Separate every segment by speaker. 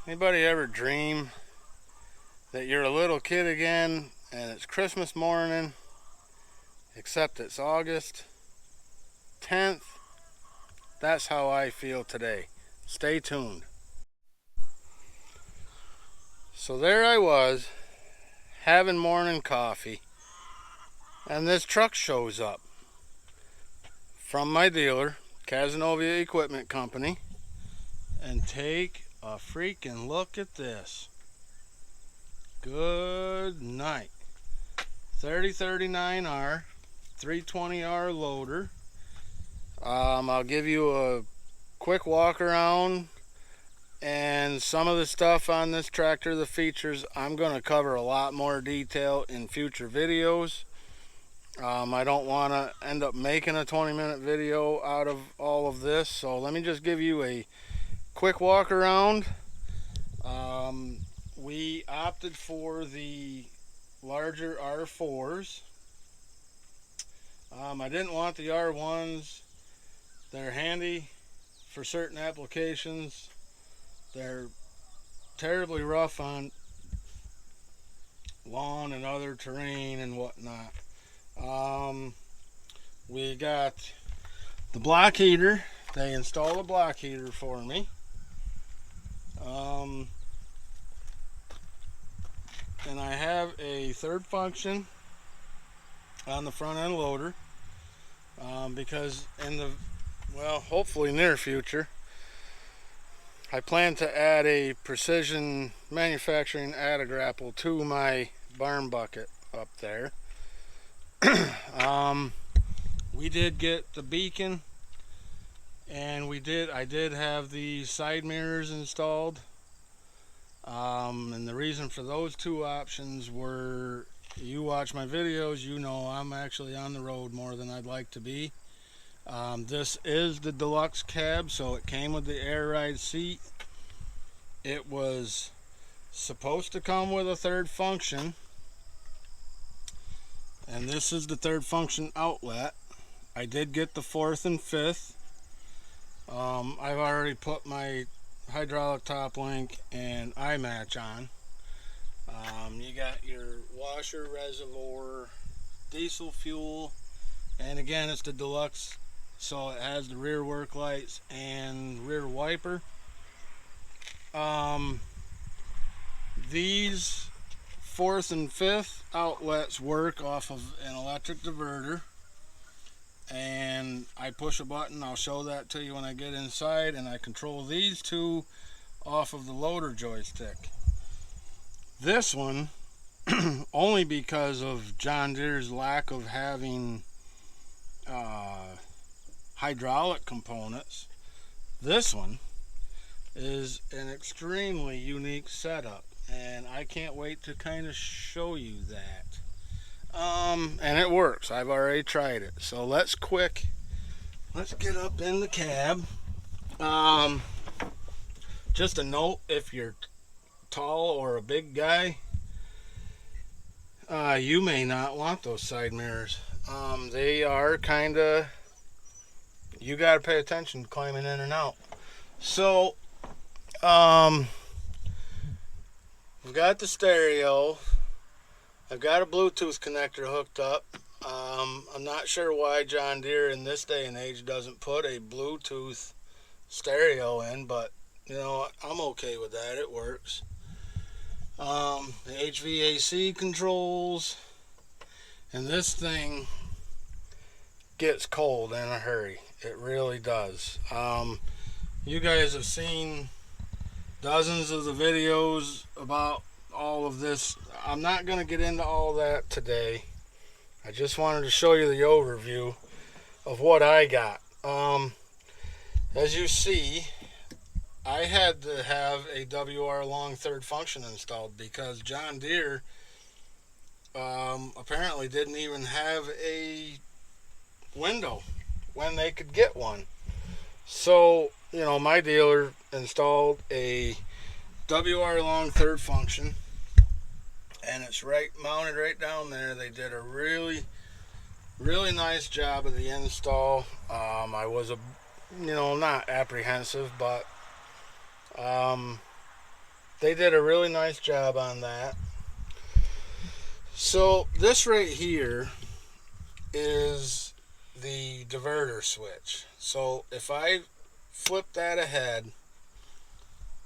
Speaker 1: Anybody ever dream that you're a little kid again and it's Christmas morning, except it's August 10th? That's how I feel today. Stay tuned. So there I was, having morning coffee, and this truck shows up from my dealer, Casanova Equipment Company, and take a freaking look at this. Good night. 3039R, 320R loader. I'll give you a quick walk around and some of the stuff on this tractor, the features. I'm going to cover a lot more detail in future videos. I don't want to end up making a 20-minute video out of all of this, so let me just give you a quick walk around. We opted for the larger R4s. I didn't want the R1s. They're handy for certain applications. They're terribly rough on lawn and other terrain and whatnot. We got the block heater. They installed a block heater for me. And I have a third function on the front end loader, because in the, well, hopefully near future, I plan to add a precision manufacturing grapple to my barn bucket up there. We did get the beacon, and I did have the side mirrors installed. And the reason for those two options were, you watch my videos, you know I'm actually on the road more than I'd like to be. This is the Deluxe cab, so it came with the air ride seat. It was supposed to come with a third function, and this is the third function outlet. I did get the fourth and fifth. I've already put my hydraulic top link and eye match on. You got your washer, reservoir, diesel fuel, and again it's the Deluxe, so it has the rear work lights and rear wiper. These fourth and fifth outlets work off of an electric diverter, and I push a button. I'll show that to you when I get inside, and I control these two off of the loader joystick. This one, only because of John Deere's lack of having hydraulic components, this one is an extremely unique setup, and I can't wait to kind of show you that. And it works. I've already tried it. So let's get up in the cab. Just a note, if you're tall or a big guy, you may not want those side mirrors. They are kind of, you got to pay attention climbing in and out. So we've got the stereo. I've got a Bluetooth connector hooked up. I'm not sure why John Deere in this day and age doesn't put a Bluetooth stereo in, but you know, I'm okay with that. It works. The HVAC controls, and this thing gets cold in a hurry. It really does. You guys have seen dozens of the videos about all of this. I'm not going to get into all that today. I just wanted to show you the overview of what I got. As you see, I had to have a WR long third function installed because John Deere apparently didn't even have a window when they could get one. So, you know, my dealer installed a WR long third function, and it's mounted right down there. They did a really nice job of the install. I was not apprehensive, but they did a really nice job on that. So this right here is the diverter switch. So if I flip that ahead,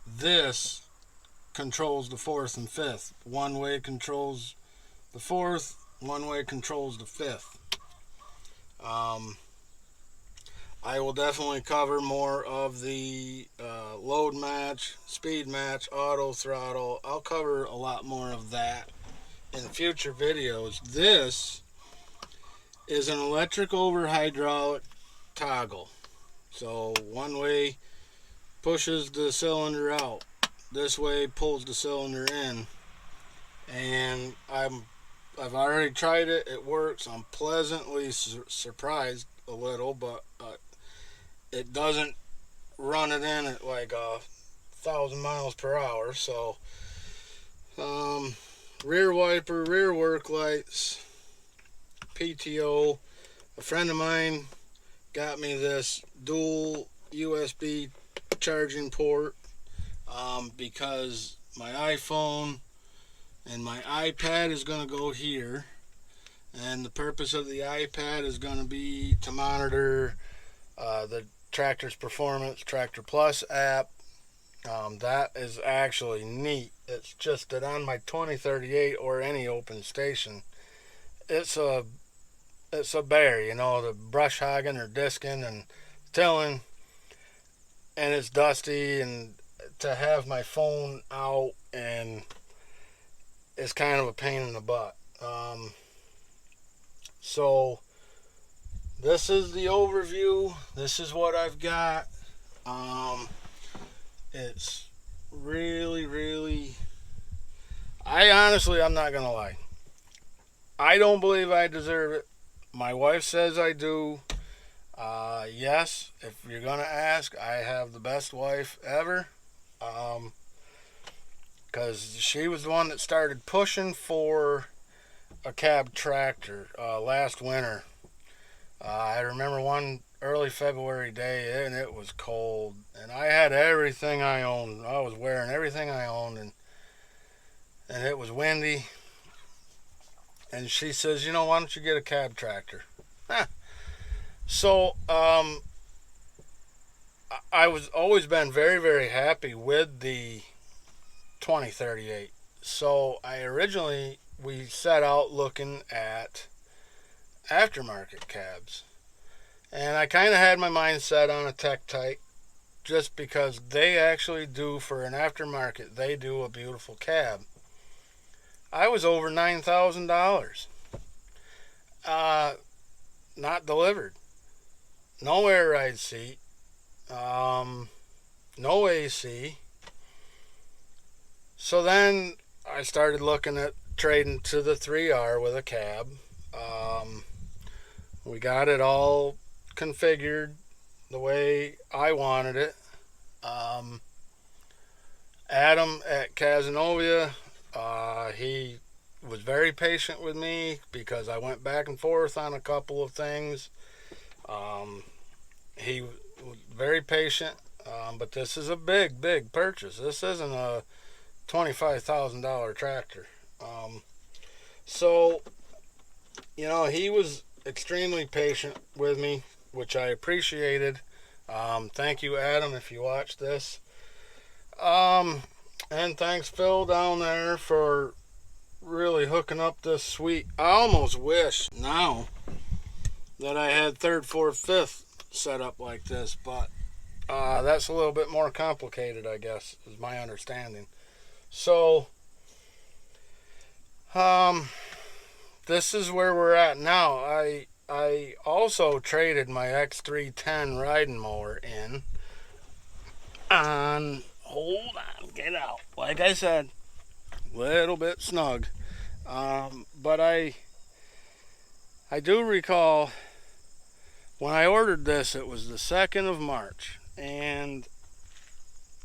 Speaker 1: this controls the fourth and fifth. One way controls the fourth, one way controls the fifth. I will definitely cover more of the load match, speed match, auto throttle. I'll cover a lot more of that in future videos. This is an electric over hydraulic toggle. So one way pushes the cylinder out, this way pulls the cylinder in, and I've already tried it. It works. I'm pleasantly surprised a little, but it doesn't run it in at like 1,000 miles per hour. So rear wiper, rear work lights, PTO. A friend of mine got me this dual USB charging port because my iPhone and my iPad is going to go here, and the purpose of the iPad is going to be to monitor the Tractor's Performance Tractor Plus app. That is actually neat. It's just that on my 2038 or any open station, it's a bear, you know, the brush hogging or disking and tilling, and it's dusty, and to have my phone out and it's kind of a pain in the butt. So this is the overview. This is what I've got. It's really, I'm not gonna lie, I don't believe I deserve it. My wife says I do. Yes, if you're gonna ask, I have the best wife ever. Because she was the one that started pushing for a cab tractor last winter. I remember one early February day, and it was cold, and I had everything I owned. I was wearing everything I owned, and it was windy. And she says, you know, why don't you get a cab tractor? So I was always been very happy with the 2038. So we set out looking at aftermarket cabs, and I kind of had my mind set on a Tech Type just because they actually do, for an aftermarket, they do a beautiful cab. I was over $9,000 not delivered, no air ride seat, no AC. So then I started looking at trading to the 3R with a cab. We got it all configured the way I wanted it. Adam at Casanova, he was very patient with me because I went back and forth on a couple of things. He was very patient, but this is a big purchase. This isn't a $25,000 tractor. So, you know, he was extremely patient with me, which I appreciated. Thank you, Adam, if you watch this. And thanks, Phil, down there, for really hooking up this suite. I almost wish now that I had third, fourth, fifth set up like this, but that's a little bit more complicated, I guess, is my understanding. So, this is where we're at now. I also traded my X310 riding mower in on, hold on, get out. Like I said, little bit snug. But I do recall when I ordered this, it was the 2nd of March, and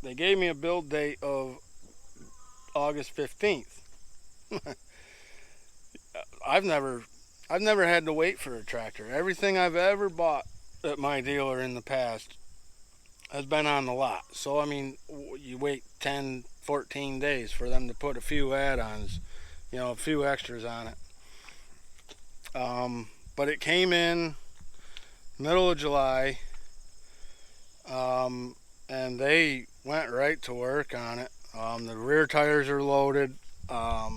Speaker 1: they gave me a build date of August 15th. I've never had to wait for a tractor. Everything I've ever bought at my dealer in the past has been on the lot. So, I mean, you wait 10, 14 days for them to put a few add-ons, you know, a few extras on it. But it came in middle of July, and they went right to work on it. The rear tires are loaded. They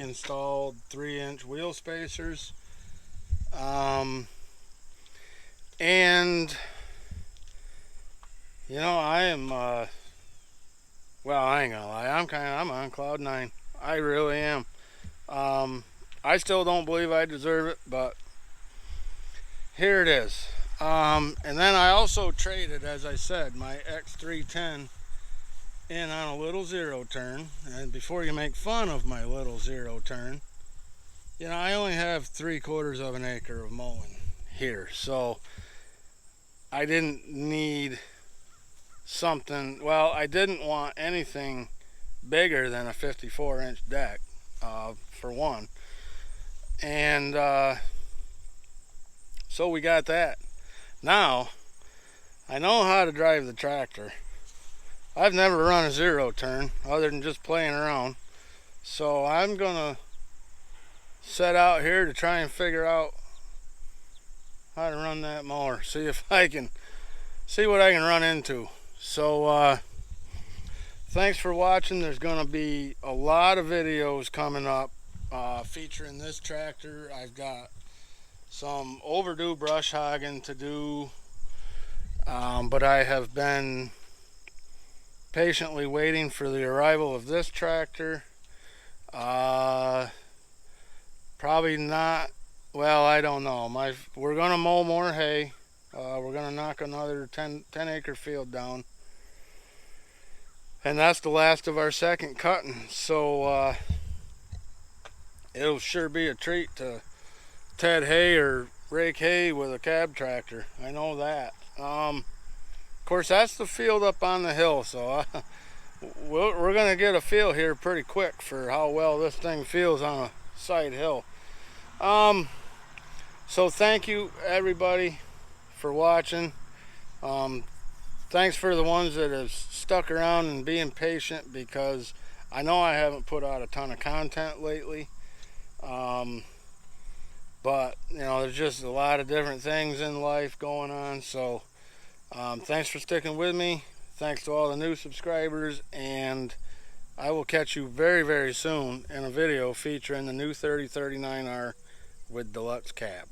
Speaker 1: installed 3-inch wheel spacers. And you know, I am, well, I ain't gonna lie, I'm on cloud 9. I really am. I still don't believe I deserve it, but here it is. And then I also traded, as I said, my X310 in on a little zero turn. And before you make fun of my little zero turn, you know, I only have 3/4 of an acre of mowing here, so I didn't need something. Well, I didn't want anything bigger than a 54-inch deck, for one. And so we got that. Now, I know how to drive the tractor. I've never run a zero turn other than just playing around. So I'm gonna set out here to try and figure out how to run that mower. See if I can see what I can run into. So thanks for watching. There's gonna be a lot of videos coming up featuring this tractor. I've got some overdue brush hogging to do, but I have been patiently waiting for the arrival of this tractor. Probably not, well, I don't know. We're gonna mow more hay. We're gonna knock another 10 acre field down, and that's the last of our second cutting. So it'll sure be a treat to ted hay or rake hay with a cab tractor. I know that. Of course, that's the field up on the hill, so we're gonna get a feel here pretty quick for how well this thing feels on a side hill. So thank you everybody for watching. Thanks for the ones that have stuck around and being patient, because I know I haven't put out a ton of content lately. But you know, there's just a lot of different things in life going on. So thanks for sticking with me. Thanks to all the new subscribers, and I will catch you very, very soon in a video featuring the new 3039R with Deluxe cab.